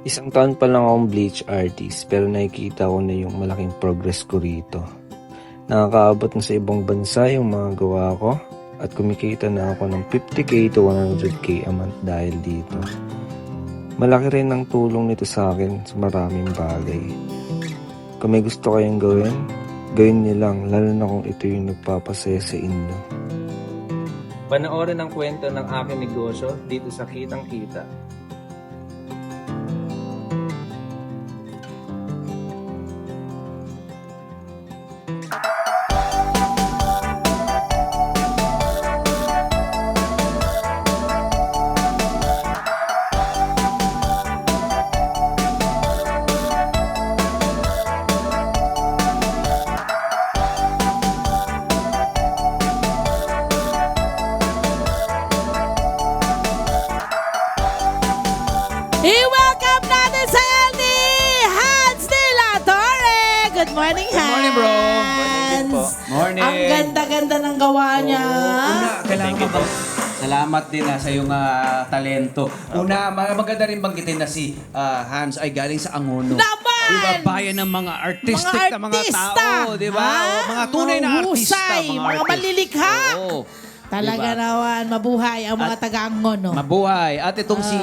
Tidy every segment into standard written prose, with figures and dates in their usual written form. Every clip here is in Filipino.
Isang taon pa lang akong bleach artist pero nakikita ko na yung malaking progress ko rito. Nakakaabot na sa ibang bansa yung mga gawa ko at kumikita na ako ng 50k to 100k a month dahil dito. Malaki rin ang tulong nito sa akin sa maraming bagay. Kung may gusto kayong gawin niyo lang, lalo na kung ito yung nagpapasaya sa inyo. Panoorin ang kwento ng aking negosyo dito sa Kitang Kita. I-welcome natin sa LD, Hans de la Torre. Good morning, Hans. Good morning, bro. Morning din po. Morning. Ang ganda-ganda ng gawa niya. Una, kailangan Thank you ba? Salamat din sa iyong talento. Una, maganda rin banggitin na si Hans ay galing sa Angono. Naman! Diba, bayan ng mga artistic na mga artista. tao, di ba? Ha? O, mga tunay na Mga artista. husay, mga artist. malilikha. Oo. Talaga Diba? naman, mabuhay ang mga taga-Angono. Mabuhay. At itong si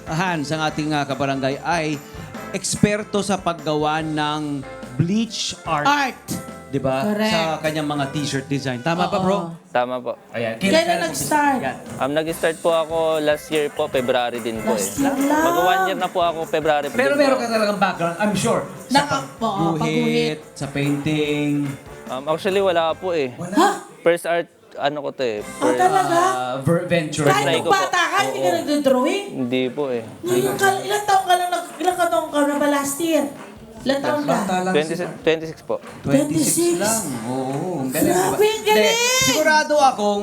Hans, ang ating kabarangay, ay eksperto sa paggawa ng bleach art. Art. Di ba? Correct. Sa kanyang mga t-shirt design. Tama ba, bro? Tama po. Ayan. Kailan nag-start? Yan. Nag-start po ako last year po, February din po Last year lang. Mag-1 year na po ako, February po. Pero din meron po. ka talagang background, I'm sure. Sa Oo, pagguhit. sa painting. Actually, wala po eh. Ha? First art, ano ko to eh. Ah, talaga? Venture. Kahit try nung ko po. bata ka, hindi ka nagdodrawing? Hindi po eh. Ngayon ka, ilang taong ka lang, ilang taong ka na ba last year? Ilang taong ka? Bata lang. 26 po. 26 lang. Oo, ang galing. Grabe, diba? ang galing! Hindi, sigurado akong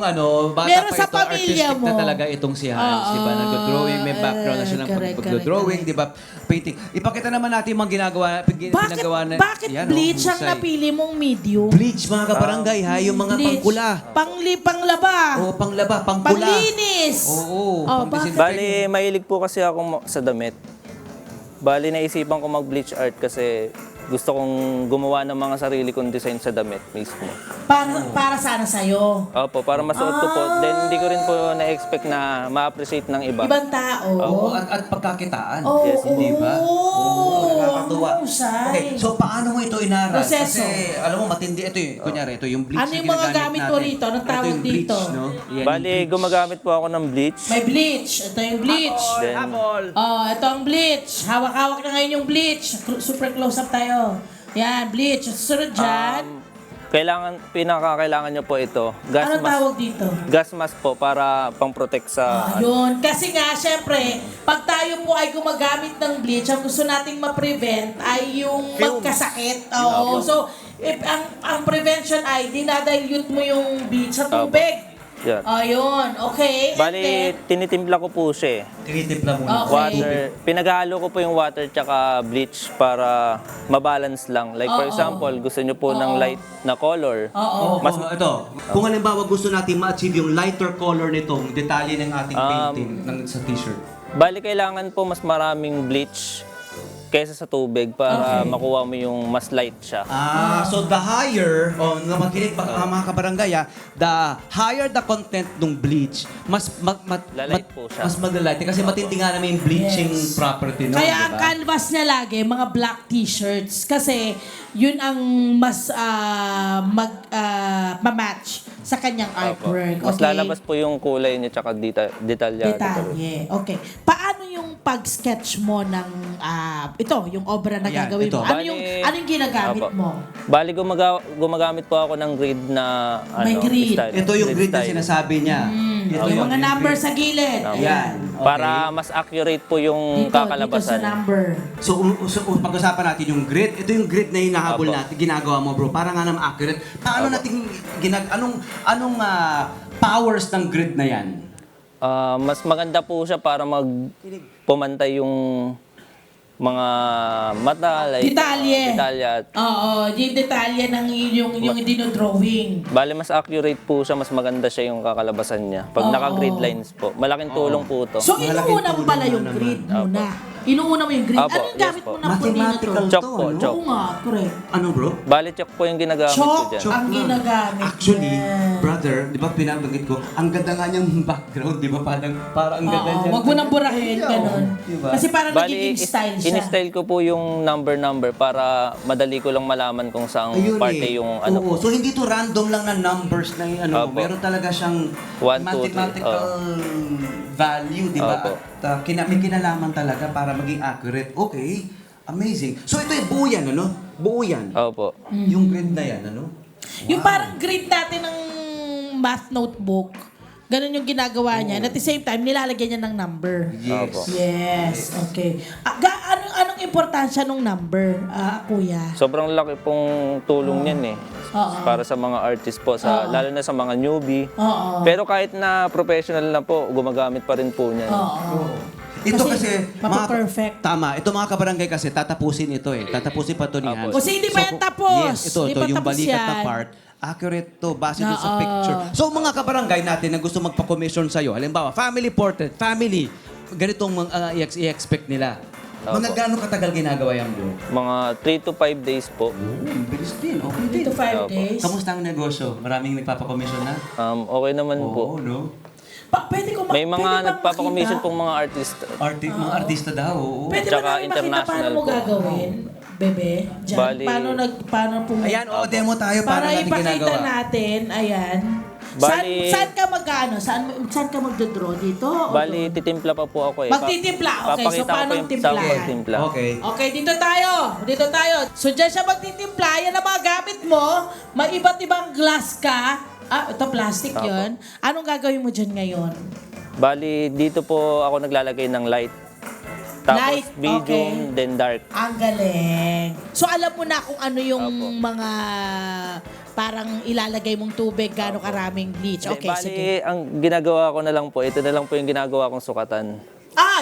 bata Meron pa sa ito, pamilya artistic mo. na talaga itong si Hans. Oo. Diba? Nag-drawing, may background na siya ng Correct, pag-drawing, correct. diba? Painting. Ipakita naman natin yung mga ginagawa na. Bakit Yan, bleach ang husay. napili mong medium? Bleach, mga kabarangay, ha? Yung mga Bleach. pangkula. Panglaba. Oo, panglaba, pangkula. Panglinis. Oo, Oh, bakit? Bali, mahilig po kasi ako sa damit. Bali, naisipan ko mag-bleach art kasi gusto kong gumawa ng mga sarili kong design sa damit mismo. Para sana sa'yo. Opo, para masuot ko po. Then, hindi ko rin po na-expect na ma-appreciate ng iba. Ibang tao. Oo, at pagkakitaan. Oh, Yes, Hindi ba? Oo, nakakatuwa. Husay. Okay, so paano mo ito inaral? Proseso. Kasi, alam mo, matindi ito eh. Kunyari, ito yung bleach Ano na yung mga ginagamit gamit mo natin. rito? Anong Ito tawag yung bleach, dito? no? Yan Bali, yung bleach. gumagamit po ako ng bleach. May bleach. Ito yung bleach. Then, Oh, ito ang bleach. Hawak-hawak na ngayon yung bleach. Super close up tayo. Yan, bleach. Susunod dyan. pinakakailangan nyo po ito. Gas Anong mask. tawag dito? Gas mask po para pang-protect sa... Yun. Kasi nga, syempre, pag tayo po ay gumagamit ng bleach, ang gusto nating ma-prevent ay yung magkasakit. Oo. So, ang prevention ay dinadilute mo yung bleach sa tubig. Yan. Ayun. Okay. And Bali, then, tinitimpla ko po siya eh. Tinitimpla muna. Okay. Water. Pinaghalo ko po yung water tsaka bleach para mabalance lang. Like for Oo. example, gusto nyo po ng light na color. Oo. Ito, kung halimbawa gusto natin ma-achieve yung lighter color nitong detalye ng ating painting sa t-shirt. Bali, kailangan po mas maraming bleach kaysa sa tubig para makuha mo yung mas light siya. So the higher, makinig mga kabarangay, the higher the content ng bleach, mas Lalait po siya. Mas maglalight kasi matindi nga naman yung bleaching Yes. property no, Kaya diba? ang canvas niya lagi, mga black t-shirts. Kasi yun ang mas ma-match sa kanyang Opo. artwork. Mas lalabas po yung kulay niya tsaka detalyado. Detalye. Okay. Paano yung pag-sketch mo ng ito, yung obra na Ayan, gagawin ito. mo? Bali- Ano yung ginagamit Opo. mo? Bali, gumagamit po ako ng grid na May grid. style. Ito yung grid na style. sinasabi niya. Ito Yung mga grid. number sa gilid. Tama. Ayan. Okay. Para mas accurate po yung Dito sa kakalabasan. number. So, pag-usapan natin yung grid. Ito yung grid na hinahabol Opo. natin, ginagawa mo bro, para nga naman accurate. Paano natin, anong powers ng grid na yan? Mas maganda po siya para pumantay yung mga mata, like Detalye. detalye at Oo, yung detalye ng yung dinodrawing. bali mas accurate po siya, mas maganda siya yung kakalabasan niya. Pag Oo. naka-grid lines po, malaking tulong po ito. So, Malaking inuuna mo tulong pala na yung naman. grid muna. Inuuna mo yung green. Apo, Ano yung yes gamit po. mo na po Mathematical Chok to, po, ano? chok. Oo nga, correct. Ano bro? Bali, chok po yung ginagamit ko Chok dyan. ang nga. ginagamit. Actually, yan. brother, di ba pinabanggit ko, ang ganda nga niyang background, di ba? Parang ang ganda Oo, niya. wag mo nang burahin, ganun. Diba? Kasi parang Bali, nagiging style siya. in-style ko po yung number para madali ko lang malaman kung saang Ayun parte eh. yung ano Oo. po. So hindi to random lang na numbers na yung ano, Opo. meron talaga siyang 1, 2, 3, mathematical value, di ba? Opo. At may kinalaman talaga para maging accurate. Okay, amazing. So ito yung buo yan, ano? Buo yan. Opo. Yung grid na yan, ano? Yung parang grid natin ng math notebook, ganun yung ginagawa niya. And at the same time, nilalagyan niya ng number. Yes. Opo. Yes, okay. Anong importansya ng number, kuya? Sobrang laki pong tulong niyan eh. Oo. Para sa mga artist po, lalo na sa mga newbie. Oo. Pero kahit na professional na po, gumagamit pa rin po niyan. Oo. Ito Kasi, kasi, mapaperfect. Tama. Ito mga kabarangay kasi, tatapusin ito eh. Tatapusin pa ito ni Apo. Hans. Kasi hindi pa yan tapos. Yes, ito Hindi pa yung tapos balikat na yan. part. Accurate to, base doon sa Oo. picture. So mga kabarangay natin na gusto magpa-commission sa'yo, halimbawa, family portrait, family, ganitong i-expect nila. Opo. Mga gano'ng katagal ginagawa yan, bro? Mga 3 to 5 days po. Bilis din, okay 3 din. to 5 Opo. days. Kamusta ang negosyo? Maraming nagpapa-commission na? Okay naman po. Oo, no? Pwede ko May pwede mga bang nagpapacommission makita? pong mga artist. Mga artista daw, oo. Pwede Tsaka ba namin makita paano international mo po. gagawin, bebe? Diyan. Bali- Paano pumunta? Ayan, demo tayo Para natin ipakita ginagawa. natin, ayan. Bali- Saan ka mag-ano? Saan ka magdodraw dito? O Bali, doon? titimpla pa po ako eh. Magtitimpla. Okay, so Papakita ko paano po yung timplahan? sa pagtimpla. Okay. Okay, dito tayo. Dito tayo. So, dyan siya magtitimpla. Yan ang mga gamit mo. May iba't ibang glass ka. Ito plastic Apo. yon. Anong gagawin mo dyan ngayon? Bali, dito po ako naglalagay ng light. Tapos Light, medium, okay. then dark. Ang galing. So, alam mo na kung ano yung Apo. mga parang ilalagay mong tubig, gaano karaming bleach. Okay, Bali, sige. ang ginagawa ko na lang po, ito na lang po yung ginagawa kong sukatan.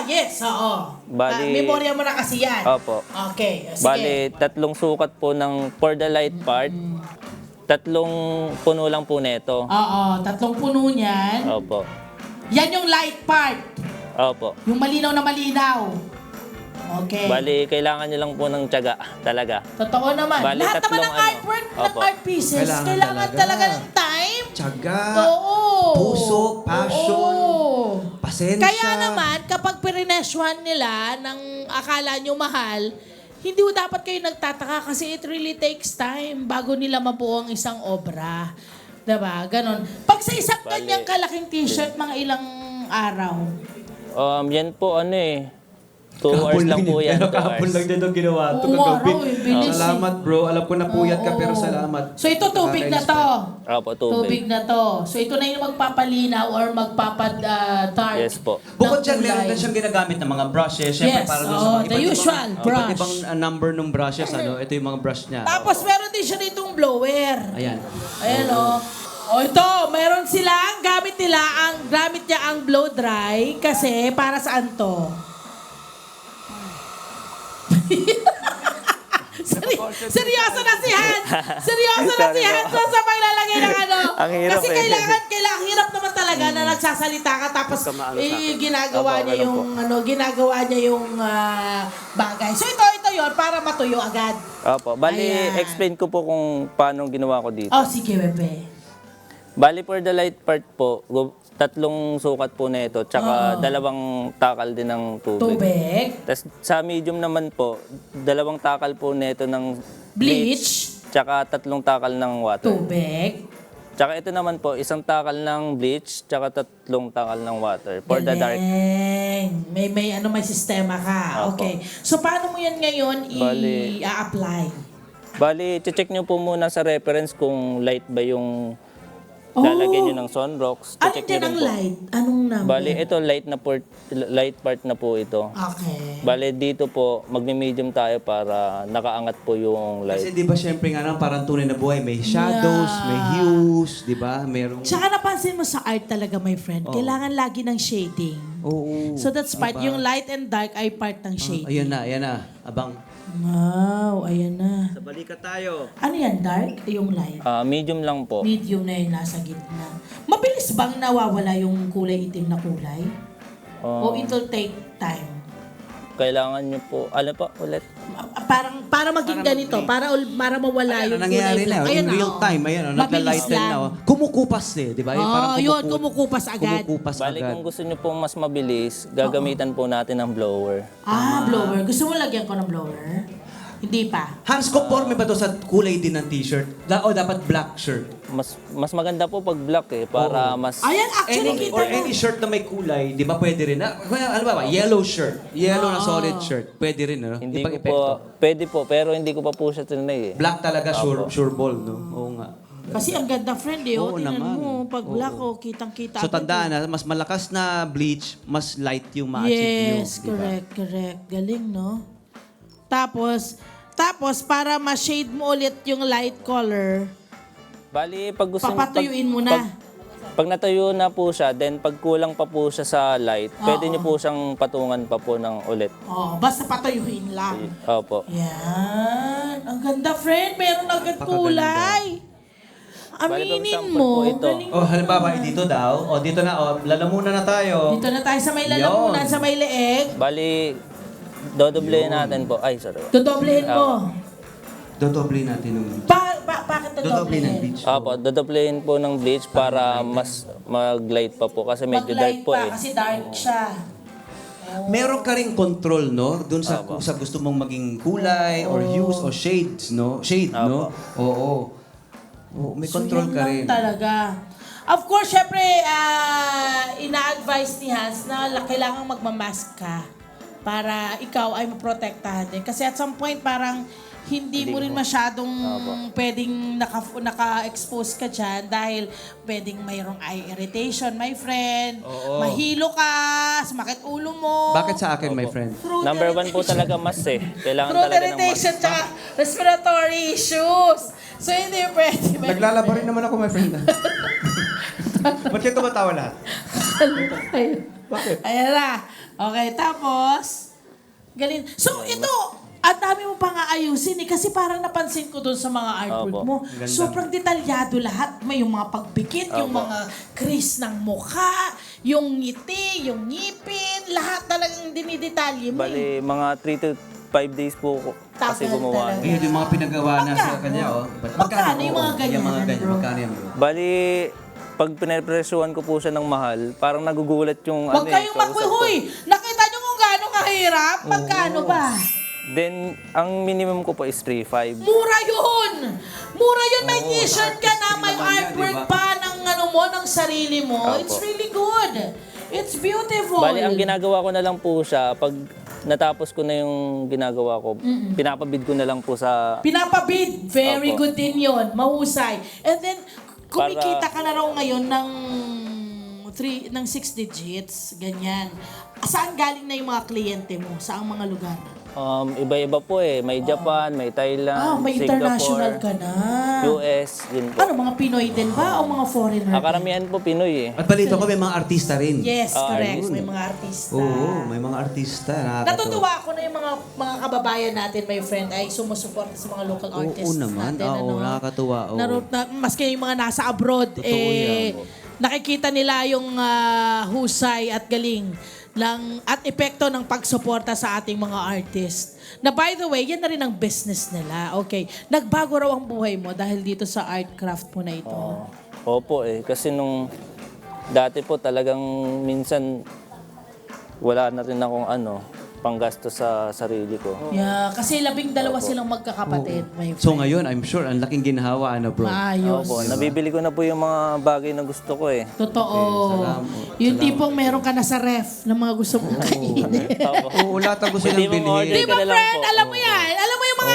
Yes, oo. Bali- Memorya mo na kasi yan. Opo. Okay, sige. Bali, 3 sukat po ng for the light part. 3 puno lang po neto. Oo, 3 puno niyan. Opo. Yan yung light part. Opo. Yung malinaw na malinaw. Okay. Bali, kailangan nyo lang po ng tiyaga talaga. Totoo naman. Bali, Lahat naman ng tatlong artwork, ng Opo. art pieces, Kailangan kailangan talaga. talaga ng time. Tiyaga, Oo. puso, passion, Oo. pasensya. Kaya naman, kapag pirinesyohan nila ng akala nyo mahal, hindi mo dapat kayo nagtataka kasi it really takes time bago nila mabuo ang isang obra. Diba? Ganon. Pag sa isang Bali, ganyang kalaking t-shirt, mga ilang araw. Yan po 2 hours lang po yan. 2 Kahapon hours. lang din ang ginawa ito Oo, kagabi. araw eh, bilis eh. Salamat bro, alam ko napuyat ka Oo. pero salamat. So ito tubig na to. Opo, Tubig tubig. na to. So ito na yung magpapalinaw or magpapad-dark. Yes po. Bukod ng dyan, meron kulay. din siyang ginagamit ng mga brushes. Siyempre, Yes, para doon oo, sa mga the usual brush. Iba't ibang number ng brushes, ano, ito yung mga brush niya. Tapos meron din siya ditong blower. Ayan. Ayan o. O ito, meron silang gamit niya ang blow dry kasi para saan to? Seryoso na si Han! Seryoso na si Han sa paglalagay ng ano. Ang hirap Kasi eh. kailangan hirap naman talaga na nagsasalita ka tapos ginagawa niya yung bagay. So ito yon para matuyo agad. Opo. Bali, Ayan. explain ko po kung paano ginawa ko dito. Oh, sige, bebe. Bali, for the light part po, 3 sukat po neto, tsaka 2 takal din ng tubig. Tubig. Tapos sa medium naman po, 2 takal po neto ng Bleach. tsaka 3 takal ng water. Tubig. Tsaka ito naman po, 1 takal ng bleach, tsaka 3 takal ng water for the dark. Galing. May sistema ka. Opo. Okay. So, paano mo yan ngayon Bali- i-apply? Bali, check nyo po muna sa reference kung light ba yung lalagyan nyo ng sunrocks. Ano Check din nyo rin ang po. light? Anong number? Bali, ito light part na po ito. Okay. Bali, dito po, magme-medium tayo para nakaangat po yung Kasi light. di ba syempre nga parang tunay na buhay, may shadows, Yeah. may hues, di ba? Merong... Tsaka napansin mo sa art talaga, my friend, kailangan lagi ng shading. Oo. So that's part. Yung light and dark ay part ng shading. Ayan na. Abang. Wow, ayan na. Sa balikat tayo. Ano yan, dark? Yung light? Medium lang po. Medium na yun nasa gitna. Mabilis bang nawawala yung kulay itim na kulay? O it will take time? kailangan nyo po, ano pa ulit? Para maging ganito, para mawala Ayan, yung nangyayari kulay na. black. In Ayan, real oh. time, ayan, nagla-lighten Mabilis na. lang. Kumukupas di ba? Yung parang Yun, kumukupas agad. Kumukupas Bali, agad. kung gusto nyo pong mas mabilis, gagamitan po natin ng blower. Blower. Gusto mo lagyan ko ng blower? Hindi pa. Hans, conforme ba to sa kulay din ng t-shirt? O dapat black shirt? Mas maganda po pag black para mas... Ayan, actually, Any, kita or mo. any shirt na may kulay, di ba pwede rin? Ano ba? Yellow shirt. Yellow na solid shirt. Pwede rin, no? Hindi ko Ipag-epekto. po, pwede po, pero hindi ko pa po siya tinry eh. Black talaga, sure ball, no? Oo nga. Kasi ang ganda, friend, eh. Oo Tingnan naman. mo, pag Oo. black, kitang-kita. So agad, tandaan na, mas malakas na bleach, mas light yung ma-achieve nyo. Yes, di ba? correct. Galing, no? Tapos, para ma-shade mo ulit yung light color, Bali, pag gusto papatuyuin mo na. Pag natuyo na po siya, then pag kulang pa po siya sa light, pwede nyo po siyang patungan pa po ng ulit. Basta patuyuin lang. Opo. Yan. Ang ganda, friend. Meron agad kulay. Aminin pag-sample mo. po ito. Galing. Oh, halimbawa, dito daw. O, dito na. O, lalamunan na tayo. Dito na tayo sa may lalamunan, Yun. sa may leeg. Bali, dodoblehin natin po. Ay, sorry. Dodoblehin mo. Dodoble natin ng Bakit Dodoble ng dodoblehin? bleach. Opo, dodoblehin po ng bleach para mas mag-light pa po kasi medyo dark Mag-light po pa, eh. kasi dark siya. Meron ka ring control, no? Doon sa gusto mong maging kulay or hues or shades, no? Shade, no? Oo. Oo, may control so, ka yan rin. lang talaga. Of course, syempre, ina-advise ni Hans na kailangan magmamask ka para ikaw ay maprotektahan din. Kasi at some point, parang hindi mo rin masyadong pwedeng naka-expose ka dyan dahil pwedeng mayroong eye irritation, my friend. Mahilo ka, sumakit ulo mo. Bakit sa akin, my friend? Throat Number 1 po irritation. talaga mas eh. Kailangan Throat talaga ng mas. irritation tsaka respiratory issues. So, hindi pwede. Naglalaba rin naman ako, my friend. Ba't kayo tumatawa lahat? Ayan na. Okay, tapos, galing. So, ito, ang dami mo pang aayusin eh. Kasi parang napansin ko doon sa mga artwork Opo. mo. Sobrang detalyado lahat. May yung mga pagpikit, yung mga crease ng mukha, yung ngiti, yung ngipin, lahat talagang dinidetalye mo. Bali, mga 3 to 5 days po kasi Tagal gumawa. talaga. Yun yung mga pinagawa na sa Magkano? kanya, oh. Magkano yung mga Oo, ganyan, Yung mga ganyan, bro? magkano yan, bro? Bali, pag pinapresyuhan ko po siya ng mahal, parang nagugulat yung Huwag kayong kausap ko. makwihoy. Nakita nyo kung gaano kahirap? Magkano ba? Then, ang minimum ko po is 3.5. Mura yun! Mura yun! May t-shirt ka na, may naman yan, artwork diba? pa ng ano mo, ng sarili mo. Opo. It's really good. It's beautiful. Bali, ang ginagawa ko na lang po siya, pag natapos ko na yung ginagawa ko, pinapabid ko na lang po sa... Pinapabid. Very Opo. good din yun. Mahusay. And then, kumikita ka na raw ngayon ng 6 digits. Ganyan. Saan galing na yung mga kliyente mo? Saang mga lugar? Iba-iba po eh. May Japan, may Thailand, may Singapore, international ka na. US, yun po. Ano, mga Pinoy din ba? O mga foreigner? Karamihan po Pinoy eh. At balito ko, may mga artista rin. Yes, correct. ayun. May mga artista. Oo, may mga artista. Natutuwa ako na yung mga kababayan natin, my friend, ay sumusuporta sa mga local artists naman. natin. Oo, nakakatuwa. Oo. Maski yung mga nasa abroad, yan. nakikita nila yung husay at galing at epekto ng pagsuporta sa ating mga artist. Na by the way, yan na rin ang business nila. Okay. Nagbago raw ang buhay mo dahil dito sa art craft mo na ito. Opo eh. Kasi nung dati po talagang minsan wala na rin akong panggasto sa sarili ko. Yeah, kasi 12 silang magkakapatid, my friend. So ngayon, I'm sure, ang laking ginhawa, bro? Maayos. Opo, nabibili ko na po yung mga bagay na gusto ko eh. Totoo. Yung tipong meron ka na sa ref na mga gusto mong kainin. Oo, lahat ang gusto Hindi niyang mo bilhin. Di ba, ka na lang friend? po. Alam mo yan. Alam mo yung mga...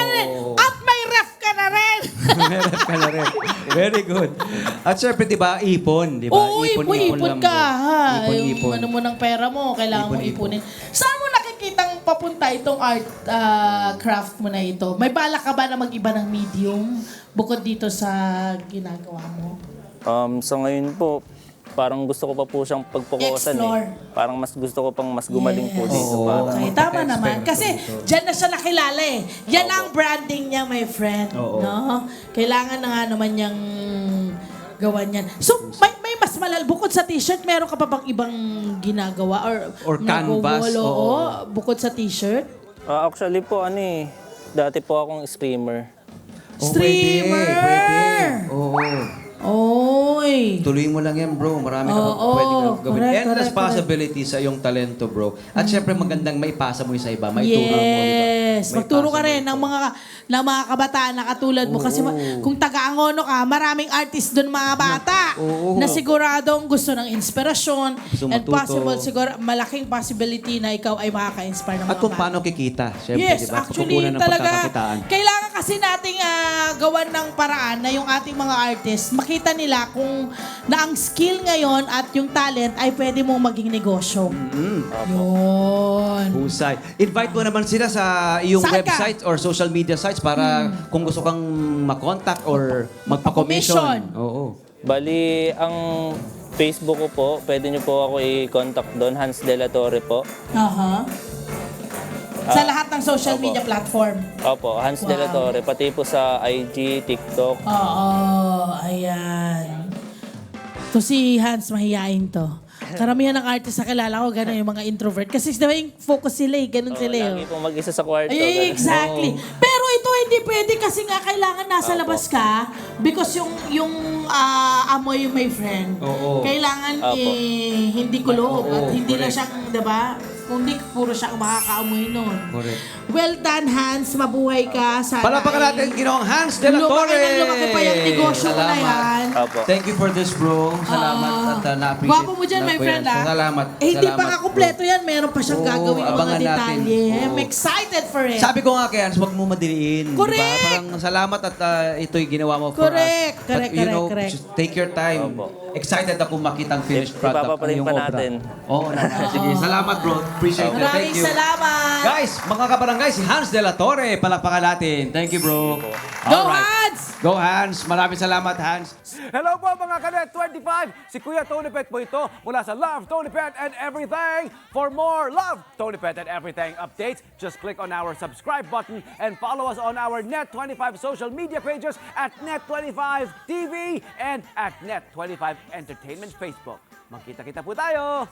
At may ref ka na rin. Meron ka na rin. Very good. At syempre, di ba, ipon, di ba? Oo, ipon ka. Ha? Ipon. Yung ano mo ng pera mo, kailangan mo ipunin. Saan mo nakikitang papunta itong art craft mo na ito? May balak ka ba na mag-iba ng medium bukod dito sa ginagawa mo? So ngayon po, parang gusto ko pa po siyang pagpukusan Explore. eh. Parang mas gusto ko pang mas gumaling po dito. Para, Okay, tama naman. Kasi dyan na siya nakilala eh. Yan ang branding niya, my friend. Oo. No? Kailangan na nga naman niyang gawa niyan. So, may mas bukod sa t-shirt, meron ka pa bang ibang ginagawa? Or canvas, nagwo-wall, oo. bukod sa t-shirt? Actually po, dati po akong streamer. Streamer! Pwede. Oo. Oy! Tuloy mo lang yan, bro. Marami ka Oo, pwedeng gawin. correct, Endless correct. possibilities sa iyong talento, bro. At syempre, magandang maipasa mo yung sa iba. Maituro mo, di ba? Yes. Magturo ka Maipasa mo rin ito. ng mga kabataan na katulad mo. Kasi kung taga-Angono ka, maraming artist doon mga bata Oo. na siguradong gusto ng inspirasyon. Gusto And matuto. possible, siguro, malaking possibility na ikaw ay makaka-inspire ng mga At kung bata. paano kikita. Syempre, Yes, di ba? actually Pagkukunan ng talaga, pagkakakitaan. kailangan kasi nating gawan ng paraan na yung ating mga artists, makita nila kung na ang skill ngayon at yung talent ay pwede mong maging negosyo. Yun. Husay. Invite mo naman sila sa iyong Saan ka? website or social media sites para kung gusto kang makontak or magpa-commission. Oo. Bali, ang Facebook ko po, pwede nyo po ako i-contact doon, Hans De La Torre po. Aha. Sa lahat ng social Opo. media platform. Opo, Hans De La Wow. Torre, pati po sa IG, TikTok. Oo, ayan. To si Hans, mahihain to. Karamihan ng artist sa kilala ko, gano'n yung mga introvert. Kasi diba yung focus sila eh, gano'n sila eh. Lagi po mag-isa sa kwarto. Ay, exactly. Pero ito hindi pwede kasi nga kailangan nasa Opo. labas ka because yung amoy my friend. Oo. Kailangan Opo. hindi kulog Oo, at hindi na correct. siyang, 'di ba? Kundi puro siyang makakaamoy nun. Correct. Well done, Hans. Mabuhay ka. Sana Palapakan natin ginoong Hans De La Torre. Lumaki ng lumaki pa yung negosyo mo na yan. Opo. Thank you for this, bro. Salamat at na-appreciate. Gwapo mo dyan, my ko friend, yan. ah. Salamat. Eh, hindi Salamat, pa kakumpleto bro. yan. Meron pa siyang Oo, gagawin ng mga abangan natin. detalye. Oo. I'm excited for it. Sabi ko nga kay Hans, huwag mo madiliin. Correct. Diba? Parang salamat at ito'y ginawa mo for Correct. us. Correct, But, you know, correct. just take your time. Opo. Excited ako makita ang finished product Ipapapalit ng iyong pa obra. natin. Oo, sige. Salamat, bro. Appreciate it. Thank Maraming you. salamat. Guys, mga kabarangay, si Hans De La Torre. Palakpakan natin. Thank you, bro. Go, Alright. Hans! Go, Hans. Maraming salamat, Hans. Hello po mga Kanet 25! Si Kuya Tony Pet po ito mula sa Love, Tony Pet and Everything. For more Love, Tony Pet and Everything updates, just click on our subscribe button and follow us on our Net25 social media pages at Net25 TV and at Net25 Entertainment Facebook. Magkita-kita po tayo!